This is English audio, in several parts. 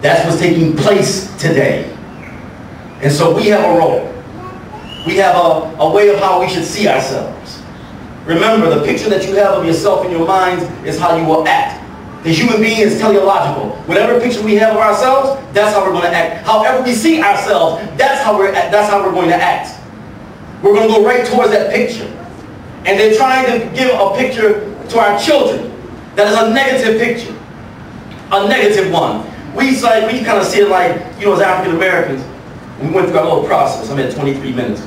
That's what's taking place today. And so we have a role. We have a way of how we should see ourselves. Remember, the picture that you have of yourself in your mind is how you will act. The human being is teleological. Whatever picture we have of ourselves, that's how we're going to act. However we see ourselves, that's how we're going to act. We're going to go right towards that picture. And they're trying to give a picture to our children that is a negative picture. A negative one. We kind of see it like, you know, as African Americans, we went through our little process. I'm at 23 minutes.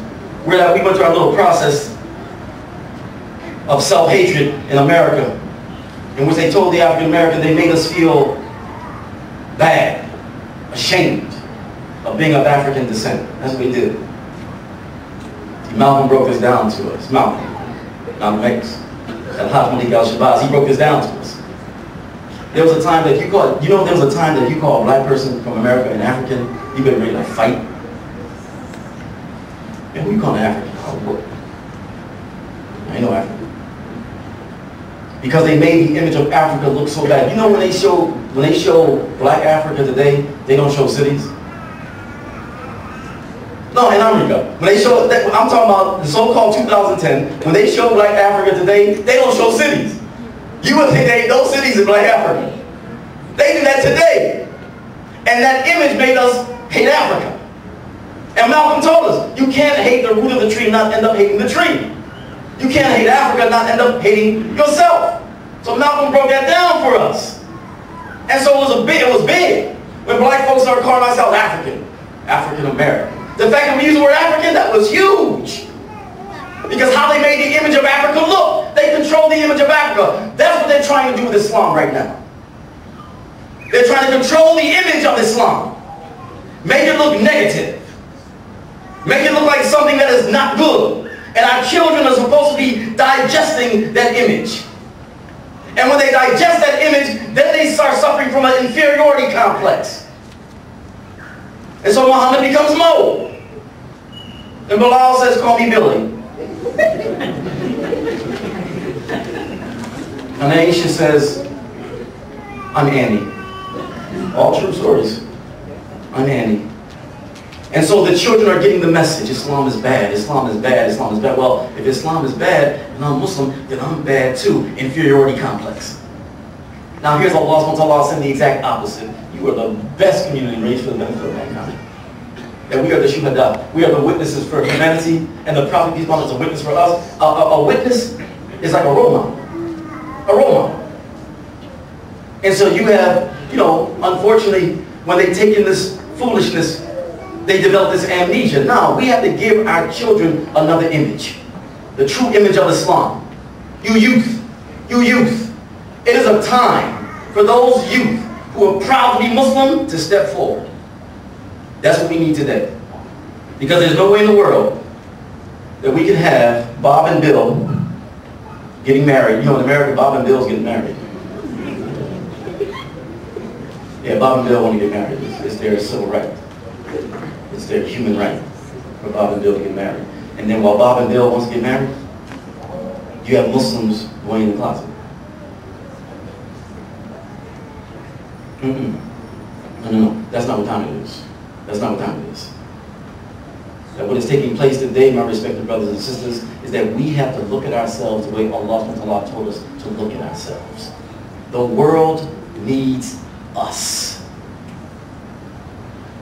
We went through our little process of self-hatred in America, in which they told the African Americans they made us feel bad, ashamed of being of African descent. That's what they did. Malcolm broke this down to us. Malcolm X. Al-Hajj al-Shabazz, he broke this down to us. There was a time that you called, you know, there was a time that you call a black person from America an African, you better ready to fight. And who you call an African? I ain't no African. Because they made the image of Africa look so bad. You know, when they show black Africa today, they don't show cities. No, in America. When they show, I'm talking about the so-called 2010, when they show black Africa today, they don't show cities. You would think there ain't no cities in black Africa. They do that today. And that image made us hate Africa. And Malcolm told us, you can't hate the root of the tree and not end up hating the tree. You can't hate Africa and not end up hating yourself. So Malcolm broke that down for us. And so it was big. When black folks started calling ourselves African American. The fact that we use the word African, that was huge. Because how they made the image of Africa look. They control the image of Africa. That's what they're trying to do with Islam right now. They're trying to control the image of Islam. Make it look negative. Make it look like something that is not good. And our children are supposed to be digesting that image. And when they digest that image, then they start suffering from an inferiority complex. And so Muhammad becomes Mo. And Bilal says, call me Billy. And Aisha says, I'm Annie. All true stories. I'm Annie. And so the children are getting the message, Islam is bad, Islam is bad, Islam is bad. Well, if Islam is bad and I'm Muslim, then I'm bad too. Inferiority complex. Now here's Allah subhanahu wa ta'ala saying the exact opposite. You are the best community raised for the benefit of mankind. That we are the shuhada. We are the witnesses for humanity, and the Prophet, peace be upon him, is a witness for us. A witness is like a role model. A role model. And so you have, you know, unfortunately, when they take in this foolishness, they develop this amnesia. Now, we have to give our children another image. The true image of Islam. You youth. It is a time for those youth who are proud to be Muslim to step forward. That's what we need today. Because there's no way in the world that we can have Bob and Bill getting married. You know, in America, Bob and Bill's getting married. Yeah, Bob and Bill want to get married. It's their civil right. It's their human right for Bob and Bill to get married. And then while Bob and Bill wants to get married, you have Muslims going in the closet. No. That's not what time it is. That's not what time it is. That what is taking place today, my respected brothers and sisters, is that we have to look at ourselves the way Allah subhanahu wa ta'ala told us to look at ourselves. The world needs us.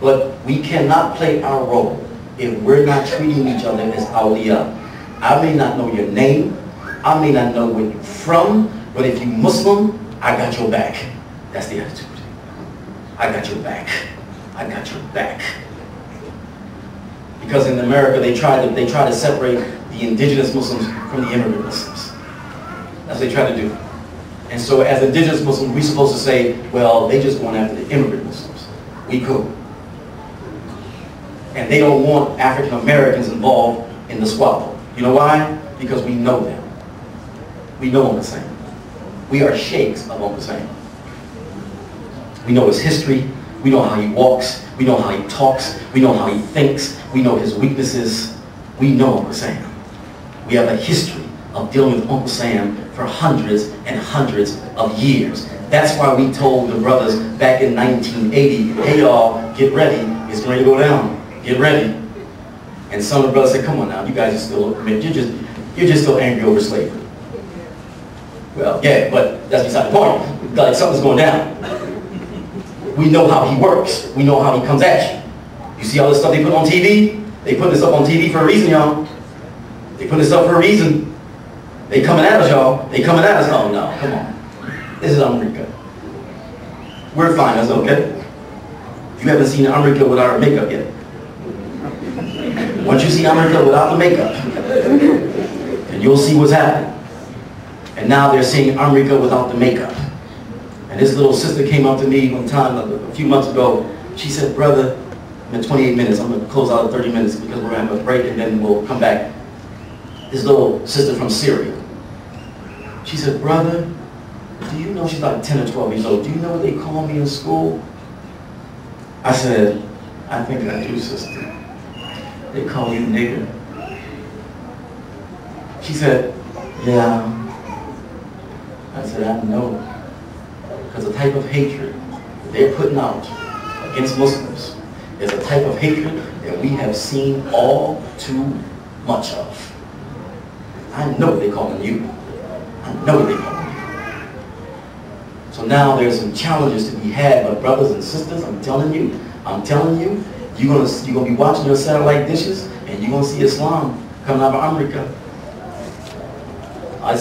But we cannot play our role if we're not treating each other as awliya. I may not know your name, I may not know where you're from, but if you're Muslim, I got your back. That's the attitude. I got your back. I got your back. Because in America, they try to separate the indigenous Muslims from the immigrant Muslims. That's what they try to do. And so as indigenous Muslims, we're supposed to say, well, they just going after the immigrant Muslims. We cool. And they don't want African Americans involved in the squabble. You know why? Because we know them. We know Uncle Sam. We are sheikhs of Uncle Sam. We know his history. We know how he walks. We know how he talks. We know how he thinks. We know his weaknesses. We know Uncle Sam. We have a history of dealing with Uncle Sam for hundreds and hundreds of years. That's why we told the brothers back in 1980, hey y'all, get ready, it's going to go down, get ready. And some of the brothers said, come on now, you guys are still, you're just still angry over slavery. Well, yeah, but that's beside the point. Like, something's going down. We know how he works. We know how he comes at you. You see all this stuff they put on TV? They put this up on TV for a reason, y'all. They put this up for a reason. They coming at us, y'all. They coming at us. Oh, no, come on. This is America. We're fine, that's okay. You haven't seen America without her makeup yet. Once you see America without the makeup, and you'll see what's happening. And now they're seeing America without the makeup. And this little sister came up to me one time, a few months ago. She said, brother, in 28 minutes, I'm going to close out in 30 minutes because we're going to have a break and then we'll come back. This little sister from Syria. She said, brother, do you know, she's like 10 or 12 years old, do you know what they call me in school? I said, I think I do, sister. They call you nigger. She said, yeah. I said, I know. Because the type of hatred that they're putting out against Muslims is a type of hatred that we have seen all too much of. I know what they're calling you. I know what they're calling you. So now there's some challenges to be had, but brothers and sisters, I'm telling you, you're gonna be watching your satellite dishes and you're gonna see Islam coming out of America.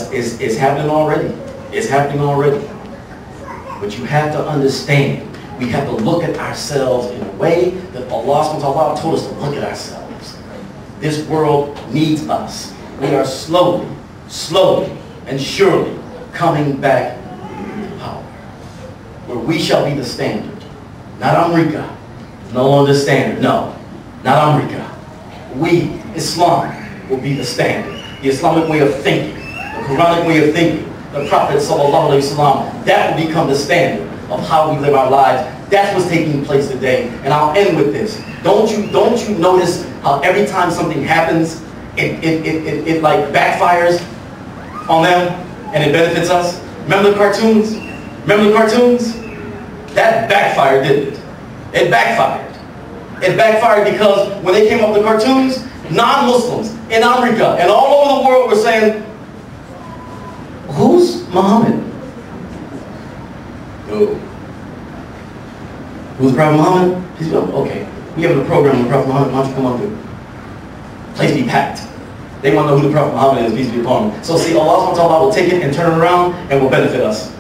It's happening already. It's happening already. But you have to understand, we have to look at ourselves in a way that Allah subhanahu wa ta'ala told us to look at ourselves. This world needs us. We are slowly and surely coming back to power, where we shall be the standard. Not America, no longer standard, no, not America. We, Islam, will be the standard. The Islamic way of thinking, the Quranic way of thinking, the Prophet sallallahu alaihi wasallam, that will become the standard of how we live our lives. That's what's taking place today. And I'll end with this. Don't you notice how every time something happens, it like backfires on them and it benefits us? Remember the cartoons? Remember the cartoons? That backfired, didn't it? It backfired. It backfired because when they came up with the cartoons, non-Muslims in America and all over the world were saying, who's Muhammad? No. Who's Prophet Muhammad? Peace be upon him. Okay. We have a program with Prophet Muhammad. Why don't you come on through? Place be packed. They want to know who the Prophet Muhammad is, peace be upon him. So see, Allah subhanahu wa ta'ala will take it and turn it around and will benefit us.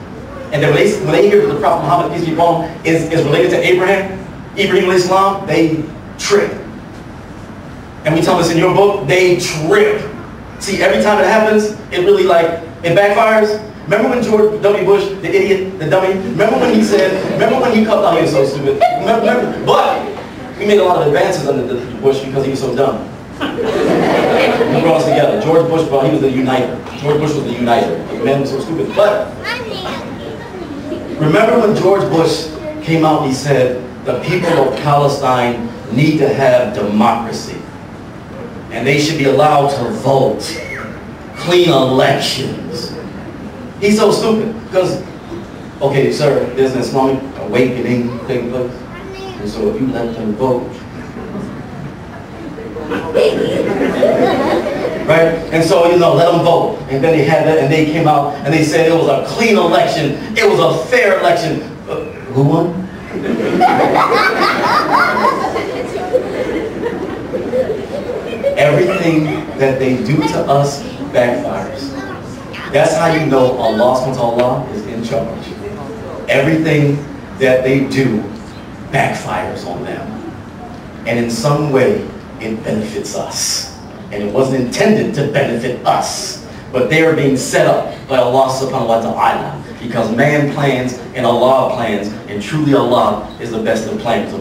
And then when they hear that the Prophet Muhammad, peace be upon him, is related to Ibrahim Islam, they trip. And we tell this in your book, they trip. See, every time it happens, it really it backfires. Remember when George W. Bush, the idiot, the dummy, remember when he cut out, he was so stupid. Remember, but we made a lot of advances under the Bush because he was so dumb. He brought us together. George Bush, he was the uniter. George Bush was the uniter. The man was so stupid. But remember when George Bush came out, he said, the people of Palestine need to have democracy. And they should be allowed to vote. Clean elections. He's so stupid. Because, okay, sir, there's an Islamic awakening taking place. And so if you let them vote, right? And so, let them vote. And then they had that, and they came out, and they said it was a clean election. It was a fair election. Who won? Everything that they do to us backfires. That's how you know Allah subhanahu wa ta'ala is in charge. Everything that they do backfires on them. And in some way, it benefits us. And it wasn't intended to benefit us. But they are being set up by Allah subhanahu wa ta'ala. Because man plans and Allah plans. And truly Allah is the best of plans. So,